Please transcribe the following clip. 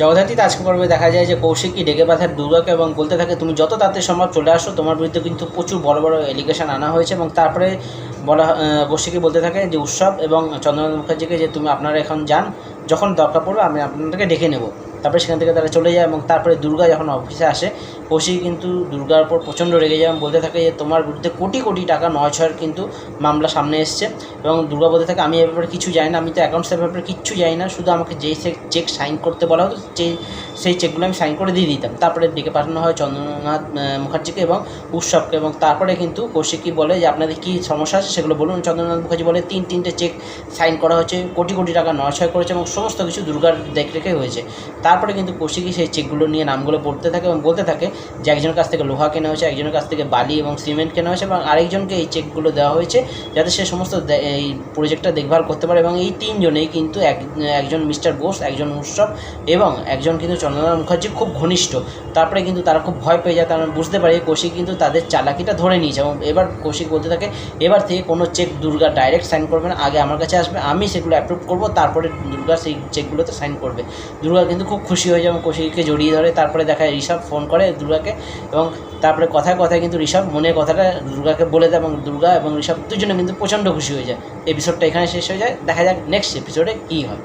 জগদ্ধাত্রীতে আজকে পর্বে দেখা যায় যে কৌশিকী ডেকে পাঠায় দুর্গাকে এবং বলতে থাকে তুমি যত তাড়াতাড়ি সম্ভব চলে আসো, তোমার বিরুদ্ধে কিন্তু প্রচুর বড় বড় এলিগেশন আনা হয়েছে। এবং তারপরে কৌশিকী বলতে থাকে যে উৎসব এবং চন্দ্রনাথ মুখার্জিকে যে তুমি আপনারা এখন যান, যখন দরকার পড়বে আমি আপনাদেরকে ডেকে নেব। তারপরে সেখান থেকে তারা চলে যায় এবং তারপরে দুর্গা যখন অফিসে আসে, কৌশিকী কিন্তু দুর্গার উপর প্রচণ্ড রেগে যায় এবং বলতে থাকে যে তোমার বিরুদ্ধে কোটি কোটি টাকা 9/6 কিন্তু মামলা সামনে এসছে। এবং দুর্গা বলতে থাকে আমি এ ব্যাপারে কিছু জানি না, আমি তো অ্যাকাউন্টসের ব্যাপারে কিচ্ছু জানি না, শুধু আমাকে যেই চেক সাইন করতে বলা হতো সেই চেকগুলো আমি সাইন করে দিয়ে দিতাম। তারপরে ডেকে পাঠানো হয় চন্দ্রনাথ মুখার্জিকে এবং উৎসবকে। এবং তারপরে কিন্তু কৌশিকী বলে যে আপনাদের কী সমস্যা আছে সেগুলো বলুন। চন্দ্রনাথ মুখার্জি বলে তিনটে চেক সাইন করা হয়েছে, কোটি কোটি টাকা 9/6 করেছে এবং সমস্ত কিছু দুর্গার দেখরেখে হয়েছে। তারপরে কিন্তু কৌশিকী সেই চেকগুলো নিয়ে নামগুলো পড়তে থাকে এবং বলতে থাকে যে একজনের কাছ থেকে লোহা কেনা হয়েছে, একজনের কাছ থেকে বালি এবং সিমেন্ট কেনা হয়েছে এবং আরেকজনকে এই চেকগুলো দেওয়া হয়েছে যাতে সে সমস্ত এই প্রজেক্টটা দেখভাল করতে পারে। এবং এই তিনজনেই কিন্তু একজন মিস্টার বোস, একজন উৎসব এবং একজন কিন্তু চন্দ্রনাথ মুখার্জি খুব ঘনিষ্ঠ। তারপরে কিন্তু তারা খুব ভয় পেয়ে যায়, তারা বুঝতে পারে কৌশিক কিন্তু তাদের চালাকিটা ধরে নিয়েছে। এবং এবার কৌশিক বলতে থাকে এবার থেকে কোনো চেক দুর্গা ডাইরেক্ট সাইন করবে না, আগে আমার কাছে আসবে, আমি সেগুলো অ্যাপ্রুভ করবো, তারপরে দুর্গা সেই চেকগুলোতে সাইন করবে। দুর্গা কিন্তু খুব খুশি হয়ে যায় এবং কৌশিককে জড়িয়ে ধরে। তারপরে দেখায় ঋষভ ফোন করে দুর্গাকে এবং তারপরে কথায় কথায় কিন্তু ঋষভ মনের কথাটা দুর্গাকে বলে দেয় এবং দুর্গা এবং ঋষভ দুজনে কিন্তু প্রচণ্ড খুশি হয়ে যায়। এপিসোডটা এখানে শেষ হয়ে যায়। দেখা যাক নেক্সট এপিসোডে কী হয়।